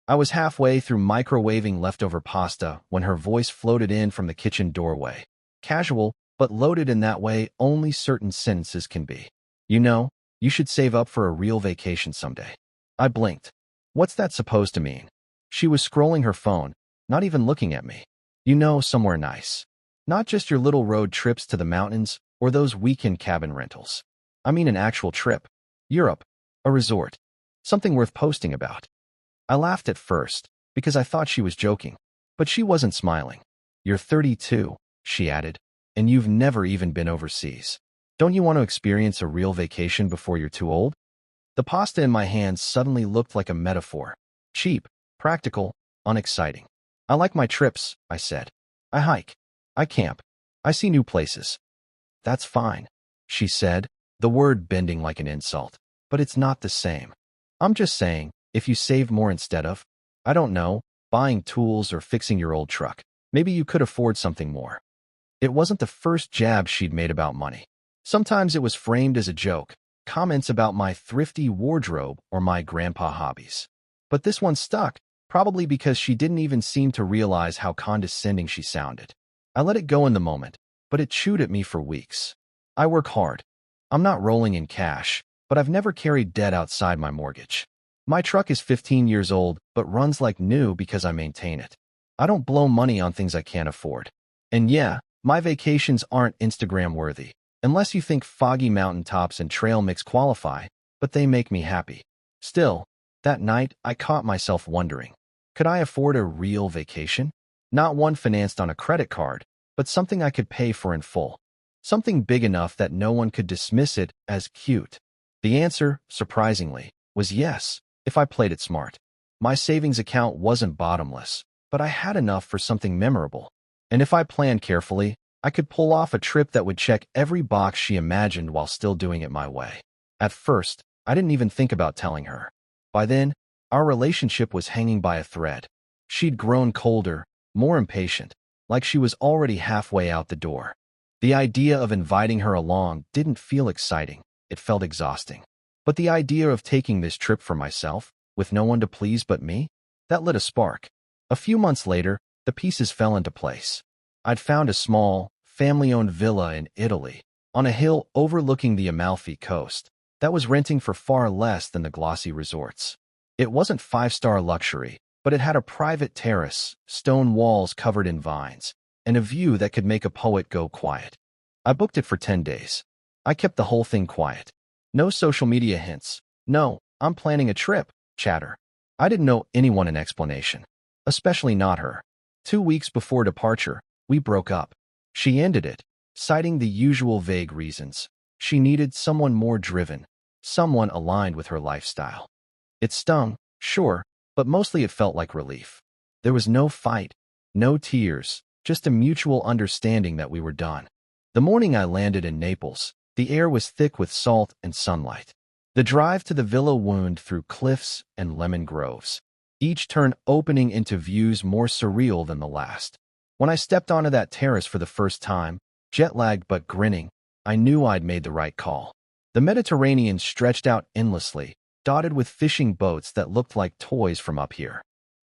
I was halfway through microwaving leftover pasta when her voice floated in from the kitchen doorway. Casual, but loaded in that way only certain sentences can be. You know, you should save up for a real vacation someday. I blinked. What's that supposed to mean? She was scrolling her phone, not even looking at me. You know, somewhere nice. Not just your little road trips to the mountains or those weekend cabin rentals. I mean an actual trip. Europe. A resort. Something worth posting about. I laughed at first, because I thought she was joking. But she wasn't smiling. You're 32, she added, and you've never even been overseas. Don't you want to experience a real vacation before you're too old? The pasta in my hands suddenly looked like a metaphor. Cheap, practical, unexciting. I like my trips, I said. I hike. I camp. I see new places. That's fine, she said, the word bending like an insult. But it's not the same. I'm just saying, if you save more instead of, I don't know, buying tools or fixing your old truck, maybe you could afford something more. It wasn't the first jab she'd made about money. Sometimes it was framed as a joke, comments about my thrifty wardrobe or my grandpa hobbies. But this one stuck, probably because she didn't even seem to realize how condescending she sounded. I let it go in the moment, but it chewed at me for weeks. I work hard. I'm not rolling in cash, but I've never carried debt outside my mortgage. My truck is 15 years old, but runs like new because I maintain it. I don't blow money on things I can't afford. And yeah, my vacations aren't Instagram-worthy, unless you think foggy mountaintops and trail mix qualify, but they make me happy. Still, that night I caught myself wondering, could I afford a real vacation? Not one financed on a credit card, but something I could pay for in full. Something big enough that no one could dismiss it as cute. The answer, surprisingly, was yes, if I played it smart. My savings account wasn't bottomless, but I had enough for something memorable. And if I planned carefully, I could pull off a trip that would check every box she imagined while still doing it my way. At first, I didn't even think about telling her. By then, our relationship was hanging by a thread. She'd grown colder, more impatient, like she was already halfway out the door. The idea of inviting her along didn't feel exciting, it felt exhausting. But the idea of taking this trip for myself, with no one to please but me, that lit a spark. A few months later, the pieces fell into place. I'd found a small, family-owned villa in Italy, on a hill overlooking the Amalfi Coast, that was renting for far less than the glossy resorts. It wasn't five-star luxury, but it had a private terrace, stone walls covered in vines, and a view that could make a poet go quiet. I booked it for 10 days. I kept the whole thing quiet. No social media hints. No, I'm planning a trip, chatter. I didn't know anyone an explanation, especially not her. 2 weeks before departure, we broke up. She ended it, citing the usual vague reasons. She needed someone more driven, someone aligned with her lifestyle. It stung, sure, but mostly it felt like relief. There was no fight, no tears, just a mutual understanding that we were done. The morning I landed in Naples, the air was thick with salt and sunlight. The drive to the villa wound through cliffs and lemon groves, each turn opening into views more surreal than the last. When I stepped onto that terrace for the first time, jet-lagged but grinning, I knew I'd made the right call. The Mediterranean stretched out endlessly, dotted with fishing boats that looked like toys from up here.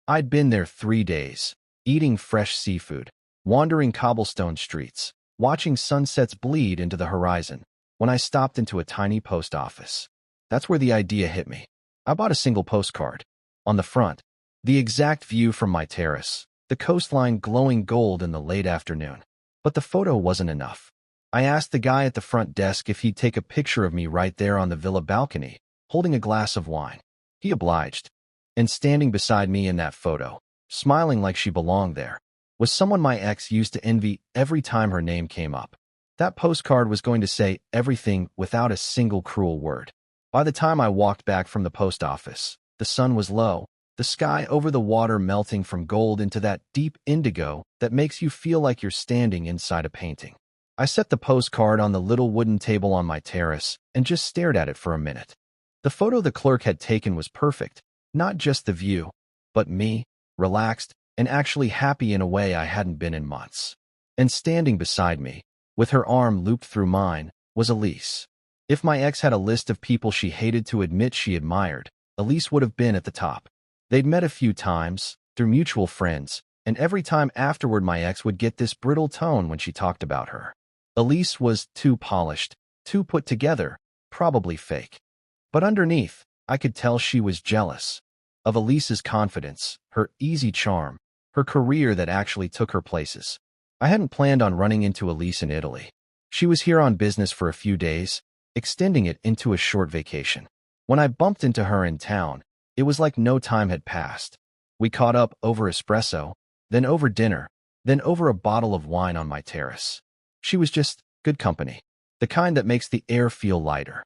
I'd been there 3 days, eating fresh seafood, wandering cobblestone streets, watching sunsets bleed into the horizon, when I stopped into a tiny post office. That's where the idea hit me. I bought a single postcard. On the front, the exact view from my terrace, the coastline glowing gold in the late afternoon. But the photo wasn't enough. I asked the guy at the front desk if he'd take a picture of me right there on the villa balcony, holding a glass of wine. He obliged. And standing beside me in that photo, smiling like she belonged there, was someone my ex used to envy every time her name came up. That postcard was going to say everything without a single cruel word. By the time I walked back from the post office, the sun was low, the sky over the water melting from gold into that deep indigo that makes you feel like you're standing inside a painting. I set the postcard on the little wooden table on my terrace and just stared at it for a minute. The photo the clerk had taken was perfect, not just the view, but me, relaxed, and actually happy in a way I hadn't been in months. And standing beside me, with her arm looped through mine, was Elise. If my ex had a list of people she hated to admit she admired, Elise would have been at the top. They'd met a few times, through mutual friends, and every time afterward my ex would get this brittle tone when she talked about her. Elise was too polished, too put together, probably fake. But underneath, I could tell she was jealous of Elise's confidence, her easy charm, her career that actually took her places. I hadn't planned on running into Elise in Italy. She was here on business for a few days, extending it into a short vacation. When I bumped into her in town, it was like no time had passed. We caught up over espresso, then over dinner, then over a bottle of wine on my terrace. She was just good company, the kind that makes the air feel lighter.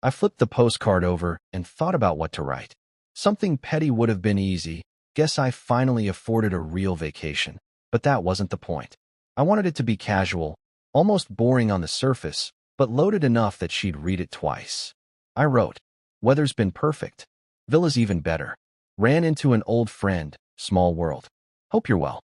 I flipped the postcard over and thought about what to write. Something petty would have been easy. Guess I finally afforded a real vacation. But that wasn't the point. I wanted it to be casual, almost boring on the surface, but loaded enough that she'd read it twice. I wrote, "Weather's been perfect. Villa's even better. Ran into an old friend, small world. Hope you're well."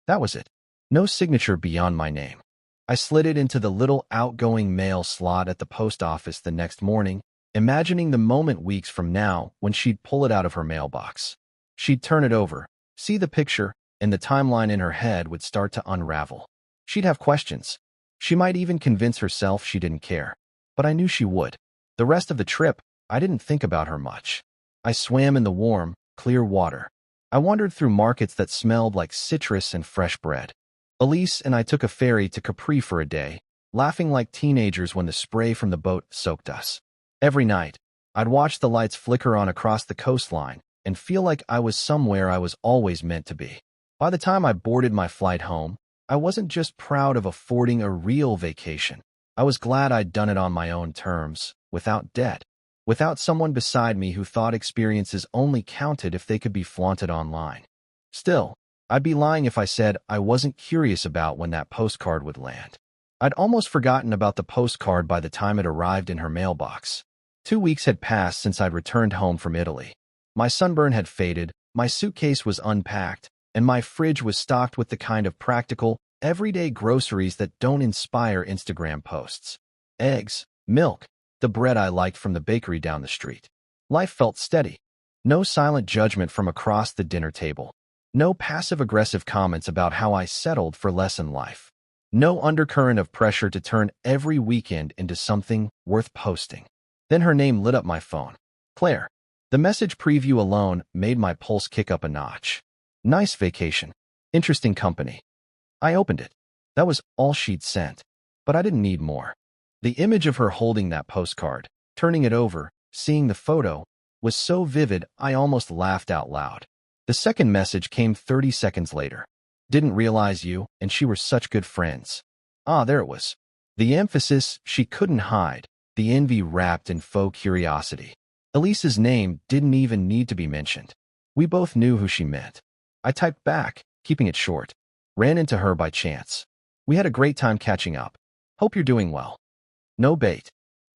That was it. No signature beyond my name. I slid it into the little outgoing mail slot at the post office the next morning, imagining the moment weeks from now when she'd pull it out of her mailbox. She'd turn it over, see the picture, and the timeline in her head would start to unravel. She'd have questions. She might even convince herself she didn't care. But I knew she would. The rest of the trip, I didn't think about her much. I swam in the warm, clear water. I wandered through markets that smelled like citrus and fresh bread. Elise and I took a ferry to Capri for a day, laughing like teenagers when the spray from the boat soaked us. Every night, I'd watch the lights flicker on across the coastline and feel like I was somewhere I was always meant to be. By the time I boarded my flight home, I wasn't just proud of affording a real vacation. I was glad I'd done it on my own terms, without debt, without someone beside me who thought experiences only counted if they could be flaunted online. Still, I'd be lying if I said I wasn't curious about when that postcard would land. I'd almost forgotten about the postcard by the time it arrived in her mailbox. 2 weeks had passed since I'd returned home from Italy. My sunburn had faded, my suitcase was unpacked, and my fridge was stocked with the kind of practical, everyday groceries that don't inspire Instagram posts. Eggs, milk, the bread I liked from the bakery down the street. Life felt steady. No silent judgment from across the dinner table. No passive-aggressive comments about how I settled for less in life. No undercurrent of pressure to turn every weekend into something worth posting. Then her name lit up my phone. Claire. The message preview alone made my pulse kick up a notch. Nice vacation. Interesting company. I opened it. That was all she'd sent. But I didn't need more. The image of her holding that postcard, turning it over, seeing the photo, was so vivid I almost laughed out loud. The second message came 30 seconds later. Didn't realize you, and she were such good friends. Ah, there it was. The emphasis she couldn't hide, the envy wrapped in faux curiosity. Elise's name didn't even need to be mentioned. We both knew who she meant. I typed back, keeping it short. Ran into her by chance. We had a great time catching up. Hope you're doing well. No bait.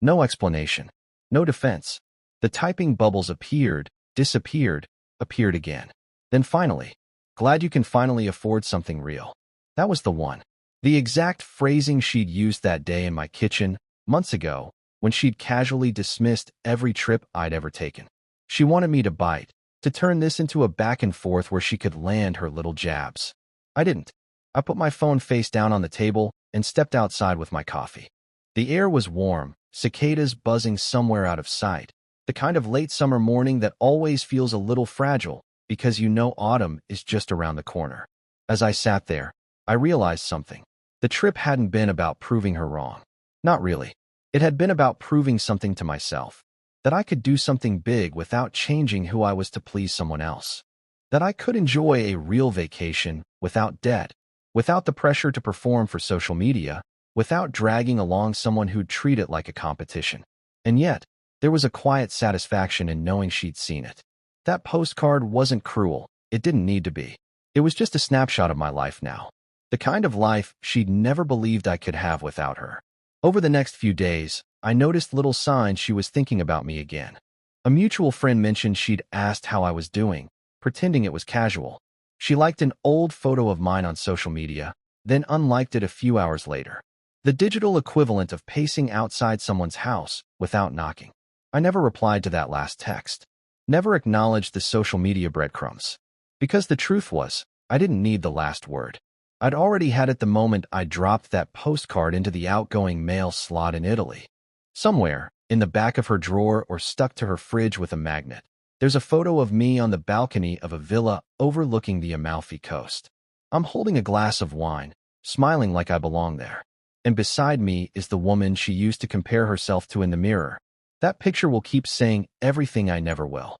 No explanation. No defense. The typing bubbles appeared, disappeared, appeared again. Then finally, glad you can finally afford something real. That was the one. The exact phrasing she'd used that day in my kitchen, months ago, when she'd casually dismissed every trip I'd ever taken. She wanted me to bite, to turn this into a back and forth where she could land her little jabs. I didn't. I put my phone face down on the table and stepped outside with my coffee. The air was warm, cicadas buzzing somewhere out of sight, the kind of late summer morning that always feels a little fragile because you know autumn is just around the corner. As I sat there, I realized something. The trip hadn't been about proving her wrong. Not really. It had been about proving something to myself. That I could do something big without changing who I was to please someone else. That I could enjoy a real vacation without debt, without the pressure to perform for social media, without dragging along someone who'd treat it like a competition. And yet, there was a quiet satisfaction in knowing she'd seen it. That postcard wasn't cruel. It didn't need to be. It was just a snapshot of my life now. The kind of life she'd never believed I could have without her. Over the next few days, I noticed little signs she was thinking about me again. A mutual friend mentioned she'd asked how I was doing, pretending it was casual. She liked an old photo of mine on social media, then unliked it a few hours later. The digital equivalent of pacing outside someone's house without knocking. I never replied to that last text. Never acknowledged the social media breadcrumbs. Because the truth was, I didn't need the last word. I'd already had it the moment I dropped that postcard into the outgoing mail slot in Italy. Somewhere, in the back of her drawer or stuck to her fridge with a magnet, there's a photo of me on the balcony of a villa overlooking the Amalfi Coast. I'm holding a glass of wine, smiling like I belong there. And beside me is the woman she used to compare herself to in the mirror. That picture will keep saying everything I never will.